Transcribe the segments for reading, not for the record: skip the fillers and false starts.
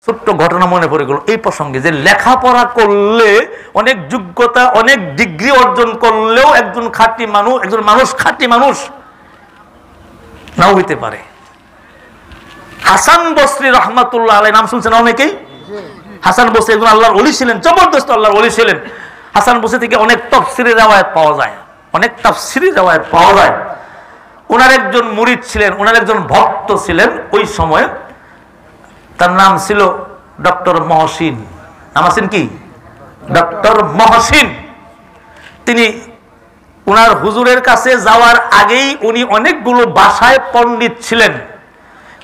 ছোট্ট ঘটনা মনে পড়ে গেল এই প্রসঙ্গে, যে লেখাপড়া করলে অনেক যোগ্যতা, অনেক ডিগ্রি অর্জন করলেও একজন খাঁটি মানুষ, একজন মানুষ খাঁটি মানুষ নাও হইতে পারে। হাসান বসরি রহমাতুল্লাহ আলাইহি নাম শুনছেন অনেকেই? হাসান বসরি একজন আল্লাহর ওলি ছিলেন, জবরদস্ত আল্লাহর ওলি ছিলেন। হাসান বসরি থেকে অনেক তাফসীরের riwayat পাওয়া যায়, অনেক তাফসীরের riwayat পাওয়া যায়। ওনার একজন মুরিদ ছিলেন, ওনার একজন ভক্ত ছিলেন ওই সময়, তার নাম ছিল ডক্টর মহসিন। নাম আছেন কি? ডক্টর মহসিন। তিনি ওনার হুজুরের কাছে যাওয়ার আগেই উনি অনেকগুলো ভাষায় পণ্ডিত ছিলেন।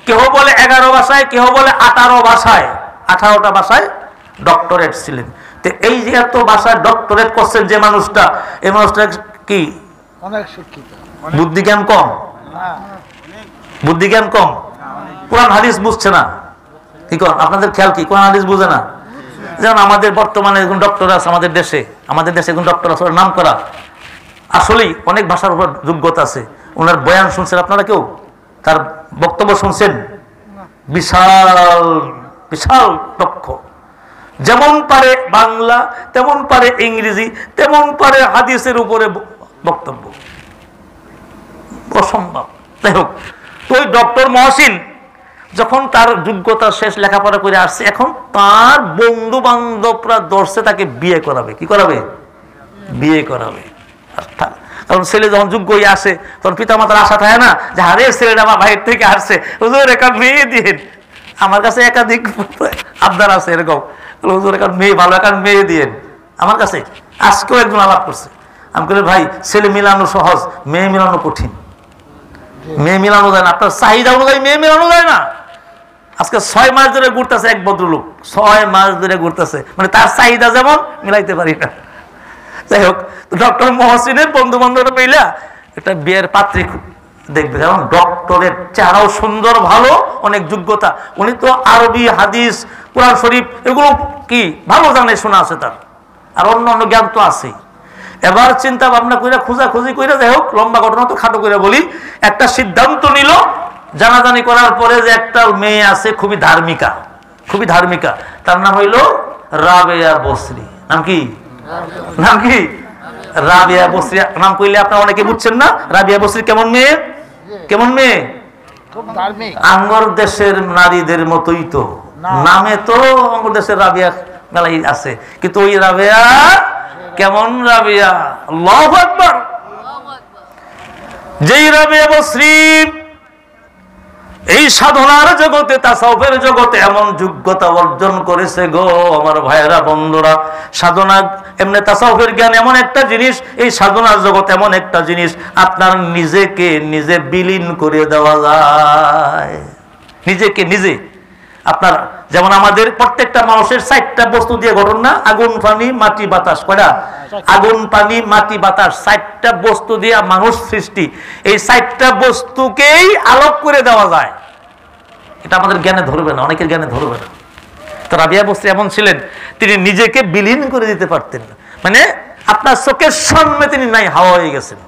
কেহ বলে 11 ভাষায়, কেহ বলে 18 ভাষায়, 18টা ভাষায় ডক্টরেট ছিলেন। তো এই যে এত ভাষায় ডক্টরেট করছেন যে মানুষটা, এই মানুষটা কি অনেক শিক্ষিত, বুদ্ধি জ্ঞান কম? বুদ্ধি জ্ঞান কম, কোরআন হাদিস বুঝছে না। কি কর আপনাদের খেয়াল কি কোরআন হাদিস বুঝে না? যেমন আমাদের বর্তমানে একজন ডক্টর আছে আমাদের দেশে একজন ডক্টর আছে, নাম করা, আসলেই অনেক ভাষার উপর যোগ্যতা আছে। ওনার বয়ান শুনছেন আপনারা কেউ? তার বক্তব্য শুনছেন? বিশাল বিশাল দক্ষ, যেমন পারে বাংলা, তেমন পারে ইংরেজি, তেমন পারে হাদিসের উপরে বক্তব্য, অসম্ভব। যাই হোক, তো ওই ডক্টর মহসিন যখন তার যোগ্যতা শেষ, লেখাপড়া করে আসছে, এখন তার বন্ধু বান্ধবরা ধরছে তাকে বিয়ে করাবে। কি করাবে? বিয়ে করাবে। কারণ ছেলে যখন যোগ্য হয়ে আসে তখন পিতা মাতার আশা থাকে না যে আরে ছেলেটা আমার ভাইয়ের থেকে আসছে, হুজুর একটা মেয়ে দিন। আমার কাছে একাধিক আবদার আছে এরকম, হুজুর একটা মেয়ে, ভালো একটা মেয়ে দিন আমার কাছে। আজকেও একজন আলাপ করছে, আমি বলি ভাই ছেলে মিলানো সহজ, মেয়ে মিলানো কঠিন। মেয়ে মিলানো যায় না, আপনার চাহিদা অনুযায়ী মেয়ে মিলানো যায় না। আজকে 6 মাস ধরে ঘুরতেছে এক ভদ্রলোক, 6 মাস ধরে ঘুরতেছে, মানে তার চাহিদা যেমন মিলাইতে পারি না। যাই হোক, ডক্টর মহসিনের বন্ধু বান্ধব মিলা একটা বিয়ের পাত্রী দেখবে, কারণ ডক্টরের চেহারাও সুন্দর, ভালো, অনেক যোগ্যতা। উনি তো আরবি, হাদিস, কোরআন শরীফ এগুলো কি ভালো জানে, শোনা আছে তার, আর অন্য অন্য জ্ঞান তো আছেই। এবার চিন্তা ভাবনা করে খোঁজাখুঁজি করে, যাই হোক লম্বা ঘটনা তো খাটো করে বলি, একটা সিদ্ধান্ত নিল জানাজানি করার পরে যে একটা মেয়ে আছে খুবই ধার্মিকা, খুবই ধার্মিকা, তার নাম হইল রাবেয়া বসরি। নাম কি? নাম কি? রাবেয়া বসরি। নাম কইলে আপনারা অনেকে বুঝছেন না রাবেয়া বসরি কেমন মেয়ে, কেমন মেয়ে? আঙ্গর দেশের নারীদের মতোই তো, নামে তো আঙ্গর দেশের রাবেয়া মেলাই আছে, কিন্তু ওই রাবেয়া কেমন রাবেয়া, আল্লাহু আকবার। যেই রাবেয়া বসরি এই সাধনার জগতে, তাসাউফের জগতে এমন যোগ্যতা অর্জন করেছে গো আমার ভাইয়েরা, বন্ধুরা। সাধনা এমনি, তাসাউফের জ্ঞান এমন একটা জিনিস, এই সাধনার জগৎ এমন একটা জিনিস, আপনার নিজেকে নিজে বিলীন করে দেওয়া যায়, নিজেকে নিজে। আপনার যেমন আমাদের প্রত্যেকটা মানুষের 4টা বস্তু দিয়ে গঠন না, আগুন, পানি, মাটি, বাতাস। কয়টা? আগুন, পানি, মাটি, বাতাস, 4টা বস্তু দিয়ে মানুষ সৃষ্টি। এই 4টা বস্তুকেই আলোক করে দেওয়া যায়, এটা আমাদের জ্ঞানে ধরবে না, অনেকের জ্ঞানে ধরবে না। তো রাবিয়া বসরি এমন ছিলেন, তিনি নিজেকে বিলীন করে দিতে পারতেন না, মানে আপনার চোখের সামনে তিনি নাই, হাওয়া হয়ে গেছেন।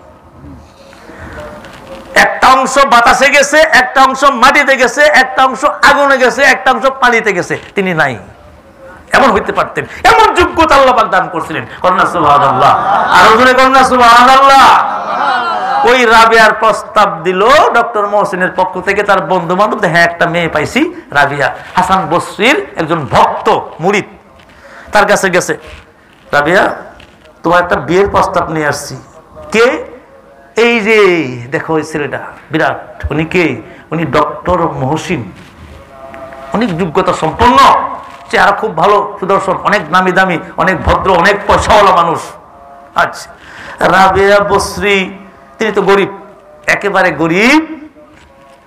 একটা অংশ বাতাসে গেছে, একটা অংশ মাটিতে গেছে, একটা অংশ আগুনে গেছে, একটা অংশ পানিতে গেছে, তিনি নাই। এমন হইতে পারতেন, এমন যোগ্যতা আল্লাহ পাক দান করছিলেন। কন্যা সুবহানাল্লাহ, আর ওজনে কন্যা সুবহানাল্লাহ। ওই রাবিয়ার প্রস্তাব দিল ডক্টর মহসিনের পক্ষ থেকে, তার বন্ধু বান্ধব, হ্যাঁ একটা মেয়ে পাইছি রাবিয়া, হাসান বসরির একজন ভক্ত মুরিদ, তার কাছে গেছে। রাবিয়া, তোমার একটা বিয়ের প্রস্তাব নিয়ে আসছি। কে? এই যে দেখো ওই ছেলেটা বিরাট, উনি কে? উনি ডক্টর মহসিন, অনেক যোগ্যতা সম্পন্ন, চেহারা খুব ভালো, সুদর্শন, অনেক নামি দামি, অনেক ভদ্র, অনেক পয়সাওয়ালা মানুষ। আচ্ছা, রাবিয়া বসরি তিনি তো গরিব, একেবারে গরিব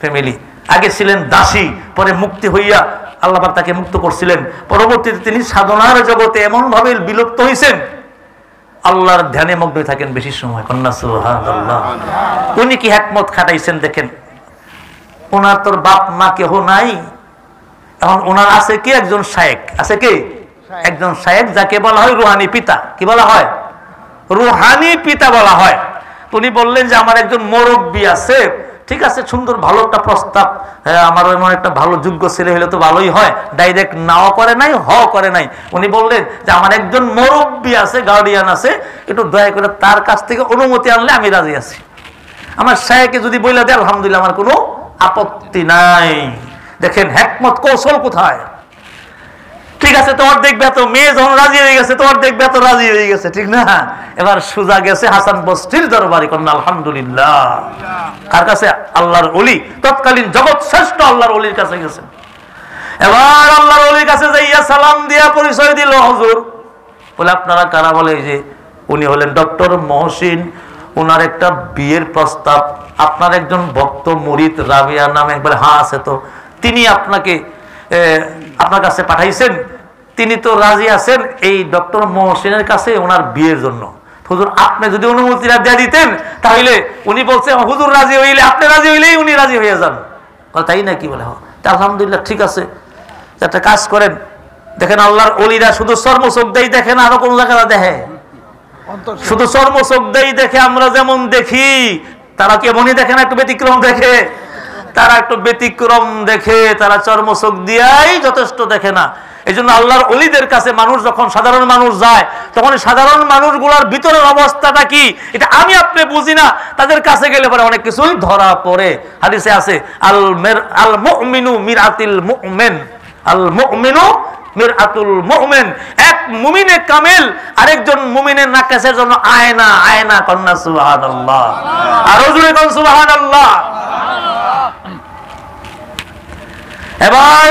ফ্যামিলি। আগে ছিলেন দাসী, পরে মুক্তি হইয়া আল্লাহ পাক তাকে মুক্ত করছিলেন। পরবর্তীতে তিনি সাধনার জগতে এমন ভাবে বিলুপ্ত হয়েছেন, আল্লাহর ধ্যানে মগ্ন থাকেন বেশি সময়। কন্যা সুবহানাল্লাহ। উনি কি হিকমত খাটাইছেন দেখেন। ওনার তোর বাপ মা কেহ নাই, এখন ওনার আছে কি একজন শায়েখ, আছে কি একজন শায়েখ, যাকে বলা হয় রুহানি পিতা। কি বলা হয়? রুহানি পিতা বলা হয়। উনি বললেন যে আমার একজন মুরব্বী আছে, ঠিক আছে, সুন্দর ভালো একটা প্রস্তাব, হ্যাঁ আমার এমন একটা ভালো যোগ্য ছেলে হলে তো ভালোই হয়। ডাইরেক্ট নাও করে নাই, হ করে নাই। উনি বললেন যে আমার একজন মুরব্বী আছে, গার্ডিয়ান আছে, একটু দয়া করে তার কাছ থেকে অনুমতি আনলে আমি রাজি আছি। আমার শায়কে যদি বলে দেয় আলহামদুলিল্লাহ, আমার কোনো আপত্তি নাই। দেখেন হিকমত কৌশল কোথায়। ঠিক আছে, তোমার দেখবে তো মেয়ে যখন রাজি হয়ে গেছে, তোমার দেখবে তো রাজি হয়ে গেছে, ঠিক না? এবার সুজা গেছে হাসান বস্তির দরবারে, কন্যা আলহামদুলিল্লাহ। কার কাছে? আল্লাহর ওলি, তৎকালীন জগৎ শ্রেষ্ঠ আল্লাহর ওলির কাছে গেছেন। এবার আল্লাহর ওলির কাছে যাইয়া সালাম দিয়া পরিচয় দিল, হুজুর। বলে আপনারা কারা? বলে যে উনি হলেন ডক্টর মহসিন, ওনার একটা বিয়ের প্রস্তাব, আপনার একজন ভক্ত মুরিদ রাবিয়া নামে। বলে হ্যাঁ আছে তো, তিনি আপনাকে আপনার কাছে পাঠাইছেন, তিনি তো রাজি আছেন এই ডক্টর মহসিনের কাছে ওনার বিয়ের জন্য। হুজুর আপনি যদি অনুমতিটা দিয়ে দিতেন তাহলে, উনি বলছে হুজুর রাজি হইলে, আপনি রাজি হইলেই উনি রাজি হয়ে যান। তাই নাকি? বলে হ্যাঁ। আলহামদুলিল্লাহ, ঠিক আছে, একটা কাজ করেন। দেখেন আল্লাহর ওলিরা শুধু চর্ম চোখ দেই দেখেন, আরো কোন জায়গাটা দেখে? শুধু চর্ম চোখ দেই দেখে। আমরা যেমন দেখি তারা কেমনই দেখে না, একটু ব্যতিক্রম দেখে। তারা একটু ব্যতিক্রম দেখে, তারা চর্ম চোখ দিয়াই যথেষ্ট দেখে না। এই জন্য আল্লাহর ওলিদের কাছে মানুষ যখন, সাধারণ মানুষ যায়, তখন সাধারণ মানুষগুলোর ভিতরের অবস্থাটা কি এটা আমি আপনি বুঝি না। তাদের কাছে গেলে পরে অনেক কিছুই ধরা পড়ে। হাদিসে আছে আল মুমিনু মিরাতিল মুমিন, আল মুমিনু মিরাতুল মুমিন। এক মুমিনে কামিল আরেকজন মুমিনের নাকাশের জন্য আয়না। আয়না, কন্যা সুবহানাল্লাহ। আর জোরে কোন সুবহানাল্লাহ। এবার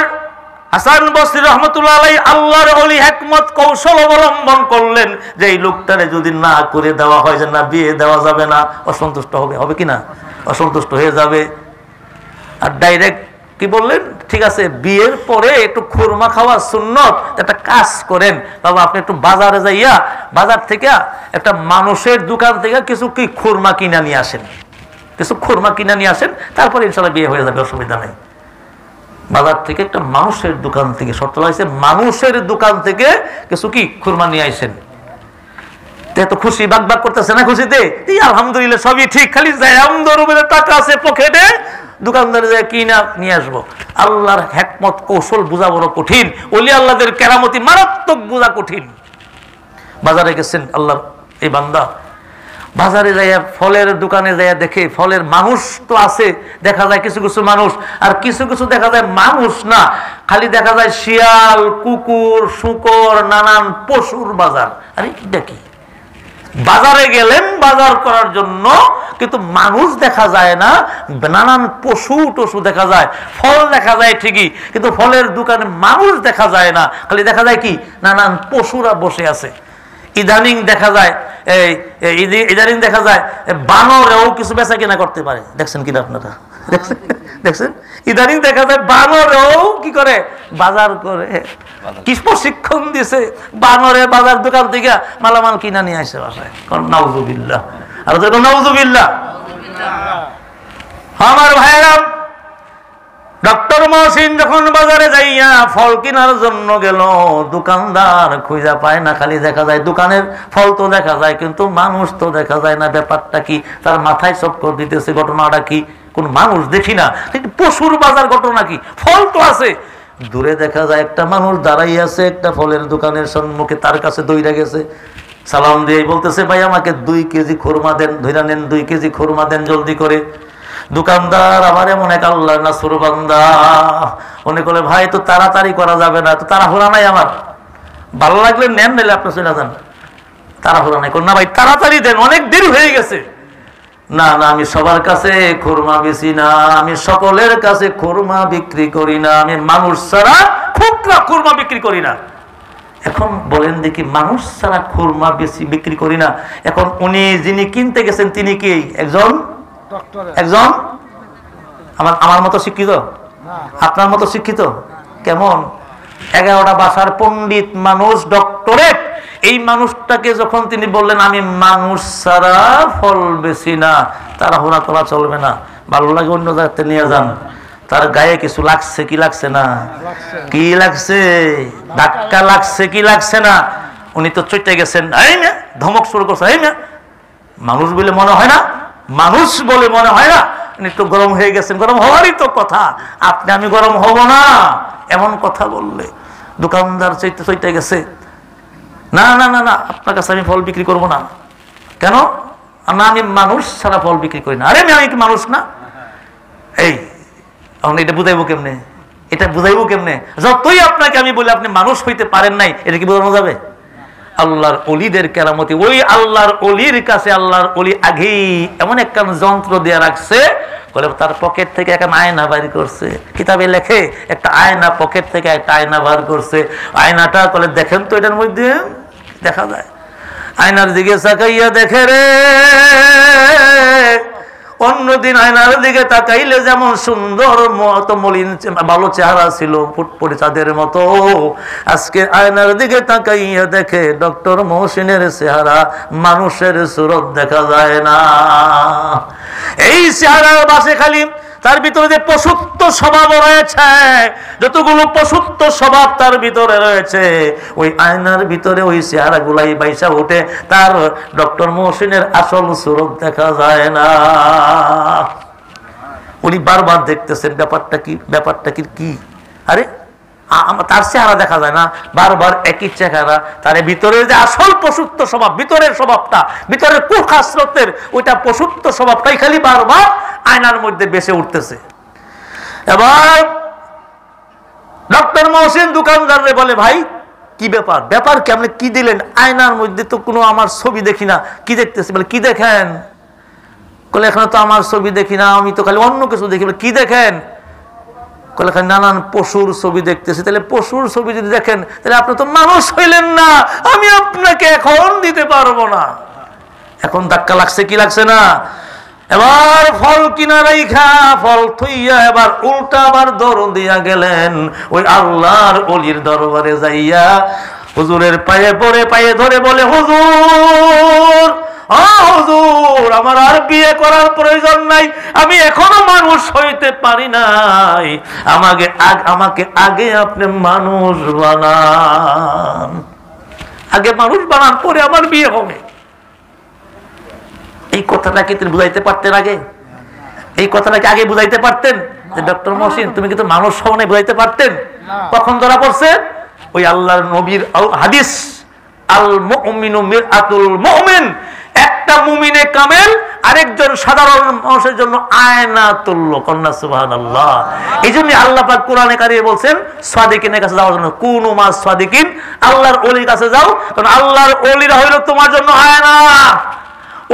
হাসান বসরি রহমতুল্লাহ আলাইহি আল্লাহর ওলি হিকমত কৌশল অবলম্বন করলেন যে এই লোকটারে যদি না করে দেওয়া হয়, যে না বিয়ে দেওয়া যাবে না, অসন্তুষ্ট হবে। হবে কি না? অসন্তুষ্ট হয়ে যাবে। আর ডাইরেক্ট কি বললেন? ঠিক আছে, বিয়ের পরে একটু খুরমা খাওয়া সুন্নত, একটা কাজ করেন বাবা, আপনি একটু বাজারে যাইয়া, বাজার থেকে একটা মানুষের দোকান থেকে কিছু কি খুরমা কিনে নিয়ে আসেন, কিছু খুরমা কিনে নিয়ে আসেন, তারপরে ইনশাল্লাহ বিয়ে হয়ে যাবে, অসুবিধা নেই। বাজার থেকে একটা মানুষের দোকান থেকে, শর্ত লাগাইছে মানুষের দোকান থেকে কিছু কি খুরমা নিয়ে আইসেন। তো খুশি, বাগ বাগ করতেছে না খুশিতে? আলহামদুলিল্লাহ সবই ঠিক, খালি টাকা আছে পকেটে, দোকানদারে যায় কিনা নিয়ে আসবো। আল্লাহর হিকমত কৌশল বোঝা বড় কঠিন, ওলি আল্লাহদের কেরামতি মারাত্মক বোঝা কঠিন। বাজারে গেছেন আল্লাহর এই বান্দা, বাজারে যাইয়া ফলের দোকানে যাইয়া দেখে ফলের মানুষ তো আছে, দেখা যায় কিছু কিছু মানুষ, আর কিছু কিছু দেখা যায় মানুষ না, খালি দেখা যায় শিয়াল, কুকুর, শূকর, নানান পশুর বাজার। আরে দেখি বাজারে গেলেন বাজার করার জন্য, কিন্তু মানুষ দেখা যায় না, নানান পশু টশু দেখা যায়, ফল দেখা যায় ঠিকই, কিন্তু ফলের দোকানে মানুষ দেখা যায় না, খালি দেখা যায় কি নানান পশুরা বসে আছে। ইদানিং দেখা যায় ইদানিং দেখা যায় বানরেও কিছু বেচা কেনা করতে পারে। দেখছেন কিনা আপনারা? দেখছেন ইদানিং দেখা যায় বানরেও কি করে? বাজার করে। কি প্রশিক্ষণ দিছে? বানরে বাজার দোকান থেকে মালামাল কিনা নিয়ে আসে বাসায়। নাউজুবিল্লাহ। আর নাউজুবিল্লাহ। আমার ভাইরা, ডক্টর মহসিন যখন বাজারে যাইয়া ফল কেনার জন্য গেল, দোকানদার খুঁজা পায় না, খালি দেখা যায় দোকানের ফল তো দেখা যায়, কিন্তু মানুষ তো দেখা যায় না। ব্যাপারটা কি? তার মাথায় চক্কর দিতেছে, ঘটনাটা কি? কোন মানুষ দেখি না, কিন্তু পশুর বাজার ঘটনা কি? ফল তো আছে, দূরে দেখা যায় একটা মানুষ দাঁড়াই আছে একটা ফলের দোকানের সম্মুখে, তার কাছে দইরা গেছে, সালাম দিয়ে বলতেছে ভাই আমাকে 2 কেজি খুরমা দেন। ধইরা নেন, 2 কেজি খুরমা দেন জলদি করে। দোকানদার আমার এমন এক আল্লাহর নাসুর বান্দা, উনি বলে ভাই তো তাড়াতাড়ি করা যাবে না, তো তাড়াহুড়া নাই আমার, ভালো লাগলে নেন, নাইলে আপনি চলে যান, তাড়াহুড়া নাই। না ভাই তাড়াতাড়ি দেন, অনেক দেরি হয়ে গেছে। না না, আমি সবার কাছে খুরমা বেশি না, আমি সকলের কাছে খুরমা বিক্রি করি না, আমি মানুষ ছাড়া খুচরা খুরমা বিক্রি করি না। এখন বলেন দেখি, মানুষ ছাড়া খুরমা বেশি বিক্রি করি না, এখন উনি যিনি কিনতে গেছেন তিনি কি একজন আমার মতো শিক্ষিত? আপনার মতো শিক্ষিত? কেমন? 11টা ভাষার পণ্ডিত মানুষ, ডক্টরেট। এই মানুষটাকে যখন তিনি বললেন আমি মানুষ ছাড়া ফল বেশি না, তাড়াহুড়া করা চলবে না, ভালো লাগে অন্য জায়গাতে নিয়ে যান। তার গায়ে কিছু লাগছে কি লাগছে না? কি লাগছে? ধাক্কা লাগছে কি লাগছে না? উনি তো চটে গেছেন, এই না ধমক শুরু করছে, এই না মানুষ বলে মনে হয় না, মানুষ বলে মনে হয় না, একটু গরম হয়ে গেছেন, গরম হওয়ারই তো কথা, আপনি আমি গরম হব না এমন কথা বললে দোকানদার চইতে গেছে, না না না না আপনার কাছে আমি ফল বিক্রি করব না। কেন? না আমি মানুষ ছাড়া ফল বিক্রি করি না। আরে আমি কি মানুষ না? এই এখন এটা বুঝাইবো কেমনে, এটা বুঝাইবো কেমনে? যতই আপনাকে আমি বলি আপনি মানুষ হইতে পারেন নাই, এটা কি বোঝানো যাবে? আল্লাহর ওলিদের কেরামতি, ওই আল্লাহর ওলির কাছে আল্লাহর ওলি আগেই এমন একটা যন্ত্র দিয়ে রাখছে, বলে তার পকেট থেকে একটা আয়না বাইর করছে, কিতাবে লেখে একটা আয়না পকেট থেকে একটা আয়না বার করছে, আয়নাটা বলে দেখেন তো এটার মধ্যে দেখা যায়, আয়নার দিকে তাকাইয়া দেখে রে, অন্যদিন আয়নার দিকে তাকাইলে যেমন সুন্দর মতো মলিন ভালো চেহারা ছিল ফুটফুটে চাঁদের মতো, আজকে আয়নার দিকে তাকাইয়া দেখে ডক্টর মহসিনের চেহারা, মানুষের সুরত দেখা যায় না। এই চেহারার বাসে খালি তার ভিতরে যে পশুত্ব স্বভাব রয়েছে, যতগুলো পশুত্ব স্বভাব তার ভিতরে রয়েছে, ওই আয়নার ভিতরে ওই চেহারা গুলাই বাইসা ওঠে, তার ডক্টর মহসিনের আসল সুরত দেখা যায় না। উনি বারবার দেখতেছেন ব্যাপারটা কি, ব্যাপারটা কি, আরে তার চেহারা দেখা যায় না, বারবার একই চেহারা, তার ভিতরে যে আসল পশুত্ব স্বভাব, ভিতরের স্বভাবটা, ভিতরের কুখাসরতের ওইটা পশুত্ব স্বভাবটাই খালি বারবার আয়নার মধ্যে বেসে উঠতেছে। এবার ডক্টর মহসিন দোকানদাররে বলে, ভাই কি ব্যাপার, ব্যাপার কি, আপনি কি দিলেন? আয়নার মধ্যে তো কোনো আমার ছবি দেখি না, কি দেখতেছি? বলে কি দেখেন? বলে এখানে তো আমার ছবি দেখি না, আমি তো খালি অন্য কিছু দেখি। বলে কি দেখেন? বলে খালি নানান পশুর ছবি দেখতেছি। তাহলে পশুর ছবি যদি দেখেন তাহলে আপনি তো মানুষ হইলেন না, আমি আপনাকে এখন দিতে পারবো না। এখন ধাক্কা লাগছে কি লাগছে না? এবার ফল কিনা রাইখা ফল থইয়া এবার উল্টা আবার দৌড় দিয়া গেলেন ওই আল্লাহর ওলির দরবারে যাইয়া হুজুরের পায়ে পড়ে পায়ে ধরে বলে, হুজুর, ও হুজুর, আমার আর বিয়ে করার প্রয়োজন নাই, আমি এখনো মানুষ হইতে পারি নাই, আমাকে আগে আপনি মানুষ বানান, আগে মানুষ বানান, পরে আমার বিয়ে হবে। এই কথাটা কি তিনি বুঝাইতে পারতেন আগে? এই কথাটা কি আগে বুঝাইতে পারতেন যে ডক্টর মহসিন তুমি কিন্তু মানুষ হও না? বুঝাইতে পারতেন? কখন ধরা পড়ছে? ওই আল্লাহর নবীর হাদিস, আল মুমিনু মিরআতুল মুমিন, একটা মুমিনে কামেল আরেকজন সাধারণ মানুষের জন্য আয়না তুল্য। কন্যা সুবহানাল্লাহ। এই জন্য আল্লাহ পাক কোরআনে কারিমে বলছেন সাদিকিনের কাছে যাওয়ার জন্য, কুনু মা সাদিকিন, আল্লাহর ওলির কাছে যাও, কারণ আল্লাহর ওলিরা হইল তোমার জন্য আয়না।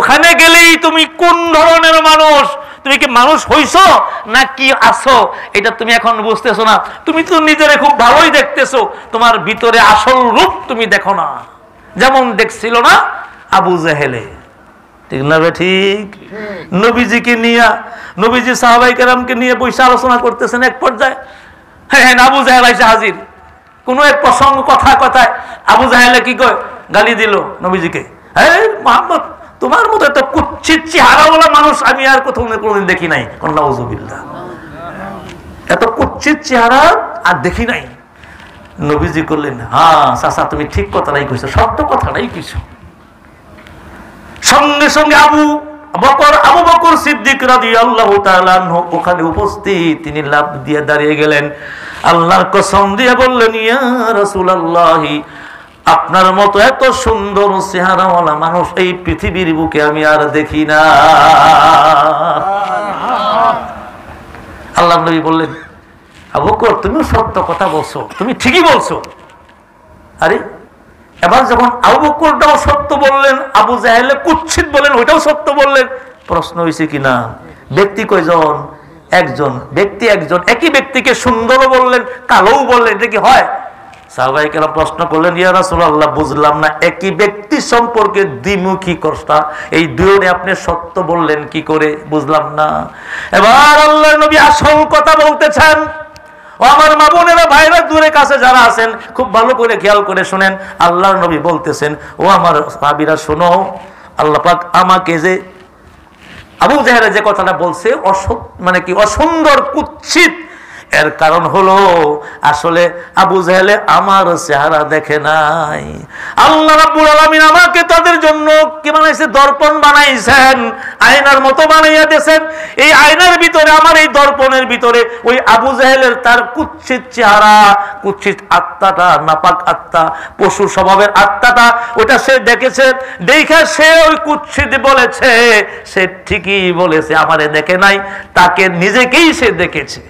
ওখানে গেলেই তুমি কোন ধরনের মানুষ, তুমি কি মানুষ হইছো না কি আছো এটা তুমি এখন বুঝতেছো না। তুমি তো নিজেরে খুব ভালোই দেখতেছো, তোমার ভিতরে আসল রূপ তুমি দেখো না, যেমন দেখছিল না আবু জেহেলে, ঠিক না? ঠিক। নবীজিকে নিয়ে, নবীজি সাহাবাই কেরামকে নিয়ে বসে আলোচনা করতেছেন, এক পর্যায়ে হ্যাঁ আবু জাহেল এসে হাজির। কোন এক প্রসঙ্গ কথায় আবু জাহেলে কি কয়, গালি দিল নবীজিকে, হ্যাঁ মুহাম্মদ তোমার মতো এত কুচ্ছিত চেহারাওয়ালা মানুষ আমি আর কোনোদিন দেখি নাই। নাউযুবিল্লাহ, এত কুচ্ছিত চেহারা আর দেখি নাই। নবীজি করলেন, হ্যাঁ চাচা তুমি ঠিক কথাটাই কইছো, সত্য কথাটাই কইছো। সঙ্গে সঙ্গে আবু বকর সিদ্দিক রাদিয়াল্লাহু তাআলা আনহু ওখানে উপস্থিত, তিনি লাফ দিয়ে দাঁড়িয়ে গেলেন, আল্লাহর কসম দিয়ে বললেন, ইয়া রাসূলুল্লাহ, আপনার মতো এত সুন্দর চেহারাওয়ালা মানুষ এই পৃথিবীর বুকে আমি আর দেখি না। আল্লাহর নবী বললেন, আবু বকর তুমি সত্য কথা বলছো, তুমি ঠিকই বলছো। আরে এবার যখন আবু বকরটাও সত্য বললেন, আবু জাহেলে কুৎসিত বলেন ওইটাও সত্য বললেন, প্রশ্ন হয়েছে কিনা? ব্যক্তি কয়জন? একজন ব্যক্তি, একজন একই ব্যক্তিকে সুন্দরও বললেন কালোও বললেন, এটা কি হয়? সাহাবায়ে কেরাম প্রশ্ন করলেন, ইয়া রাসূলুল্লাহ বুঝলাম না, একই ব্যক্তি সম্পর্কে দ্বিমুখী কথা, এই দুজনে আপনি সত্য বললেন কি করে, বুঝলাম না। এবার আল্লাহর নবী আসল কথা বলতেছেন। ও আমার মা বোনেরা, ভাইরা, দূরে কাছে যারা আছেন খুব ভালো করে খেয়াল করে শুনেন, আল্লাহর নবী বলতেছেন, ও আমার সাহাবীরা শোনো, আল্লাহ পাক আমাকে যে আবু জাহেল যে কথাটা বলছে মানে কি অসুন্দর কুৎসিত এর কারণ হলো আসলে আবু জাহেলে আমার চেহারা দেখে নাই। আল্লাহ রাব্বুল আলামিন আমাকে তাদের জন্য কি বানাইছে? দর্পণ বানাইছেন, আয়নার মতো বানাইয়া দিয়েছেন। এই আয়নার ভিতরে, আমার এই দর্পণের ভিতরে ওই আবু জাহেলের তার কুৎসিত চেহারা, কুৎসিত আত্মাটা, নাপাক আত্মা, পশু স্বভাবের আত্মাটা, ওটা সে দেখেছে। দেখে সে ওই কুৎসিত বলেছে, সে ঠিকই বলেছে, আমারে দেখে নাই, তাকে নিজেকেই সে দেখেছে।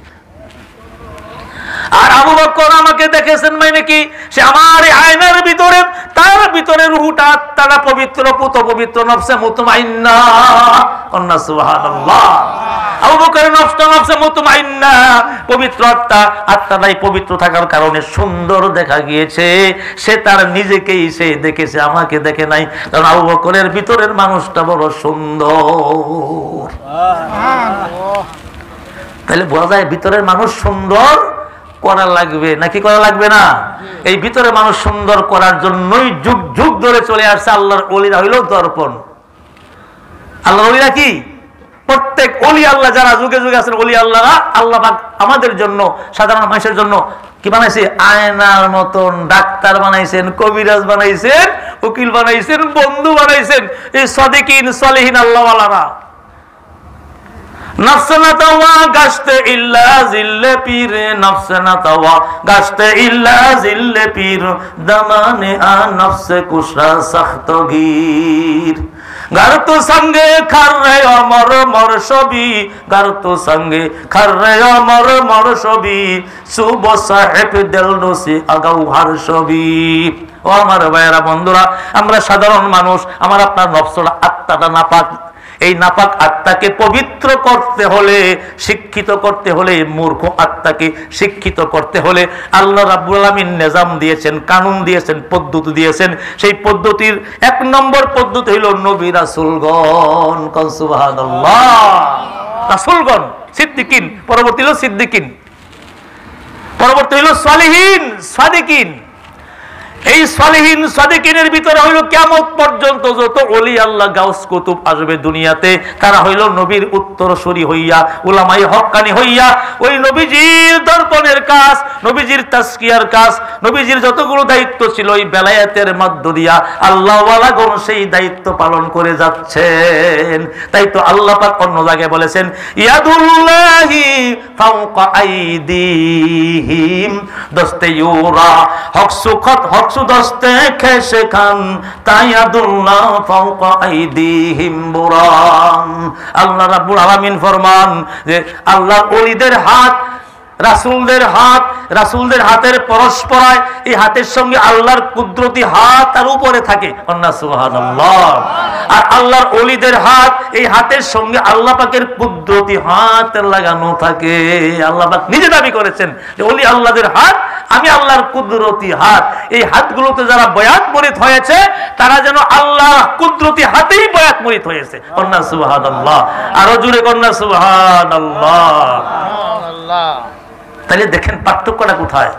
আর আবু বকর আমাকে দেখেছেন মানে কি? সে আমার আয়নার ভিতরে, তার ভিতরে রূহটা, আত্মাটা পবিত্র, পুত পবিত্র, নফসে মুতমাইন্না। কন্যা সুবহানাল্লাহ। আবু বকরের নফসটা নফসে মুতমাইন্না, পবিত্র আত্মা, আত্মাটাই পবিত্র থাকার কারণে সুন্দর দেখা গিয়েছে। সে তার নিজেকেই সে দেখেছে, আমাকে দেখে নাই। কারণ আবু বকরের ভিতরের মানুষটা বড় সুন্দর। তাহলে বোঝা যায় ভিতরের মানুষ সুন্দর করা লাগবে নাকি করা লাগবে না? এই ভিতরে মানুষ সুন্দর করার জন্যই যুগ যুগ ধরে চলে আসছে আল্লাহর ওলিরা হইল দর্পণ। আল্লাহর ওলিরা কি? প্রত্যেক ওলি আল্লাহ যারা যুগে যুগে আছেন, ওলি আল্লাহরা, আল্লাহ পাক আমাদের জন্য, সাধারণ মানুষের জন্য কি বানাইছে? আয়নার মতন ডাক্তার বানাইছেন, কবিরাজ বানাইছেন, উকিল বানাইছেন, বন্ধু বানাইছেন, এই সাদিকিন সালেহিন আল্লাহওয়ালারা। নফসনা তাওয়া গাছতে ইল্লা জিল্লে পীর, নফসনা তাওয়া গাছতে ইল্লা জিল্লে পীর, দামানে আ নফসে কুশরা সখতগীর। গার তো সঙ্গে খার রে অমর মর ছবি, গার তো সঙ্গে খার রে অমর মর ছবি, সুব সাহেব দিল নসি আগাউ হার ছবি। ও আমার ভাইয়েরা, বন্ধুরা, আমরা সাধারণ মানুষ, আমার আপনার নফসটা, আত্মাটা নাপাক। এই নাপাক আত্মাকে পবিত্র করতে হলে, শিক্ষিত করতে হলে, মূর্খ আত্মাকে শিক্ষিত করতে হলে আল্লাহ রাব্বুল আলামিন নিজাম দিয়েছেন, কানুন দিয়েছেন, পদ্ধতি দিয়েছেন। সেই পদ্ধতির 1 নম্বর পদ্ধতি হলো নবী রাসূলগণ। সুবহানাল্লাহ। রাসূলগণ, সিদ্দিকিন, পরবর্তী হলো সিদ্দিকিন, পরবর্তী হলো সালেহিন, সাদিকিন। এই সালেহিন সাদিকিনের ভিতরে হইল কিয়ামত পর্যন্ত যত ওলি আল্লাহ, গাউস, কুতুব আসবে দুনিয়াতে, তারা হইল নবীর উত্তরসূরি হইয়া, উলামায়ে হক্কানি হইয়া, ওই নবীজির দর্পণের কাজ, নবীজির তাজকিয়ার কাজ, নবীজির যতগুলো দায়িত্ব ছিল ওই বেলায়েতের মধ্য দিয়া আল্লাহ ওয়ালাগণ সেই দায়িত্ব পালন করে যাচ্ছেন। তাই তো আল্লাহ পাক অন্য জায়গায় বলেছেন, ইয়াদুল্লাহি ফাওকা আইদিহিম দস্তে ইউরা হকসুখত হক দস্তে খেসে খান তায়াদুল্লাহ ফাওকা আইদিহিম বুরান। আল্লাহ রাব্বুল আলামিন ফরমান যে আল্লাহর ওলিদের হাত, রাসূলদের হাত, রাসূলদের হাতের পরস্পরায়, এই হাতের সঙ্গে আল্লাহর কুদরতি হাত তার উপরে থাকে। সুবহানাল্লাহ। আর আল্লাহর ওলিদের হাত, এই হাতের সঙ্গে আল্লাহ পাকের কুদরতি হাত লাগানো থাকে। আল্লাহ পাক নিজে দাবি করেছেন যে ওলি আল্লাহদের হাত, আমি আল্লাহর কুদরতি হাত। এই হাতগুলোতে যারা বয়াত মুরিদ হয়েছে তারা যেন আল্লাহ কুদরতি হাতেই বয়াত মুরিদ হয়েছে। সুবহানাল্লাহ। আরো জোরে কন্যা সুবহানাল্লাহ। তাহলে দেখেন পার্থক্যটা কোথায়?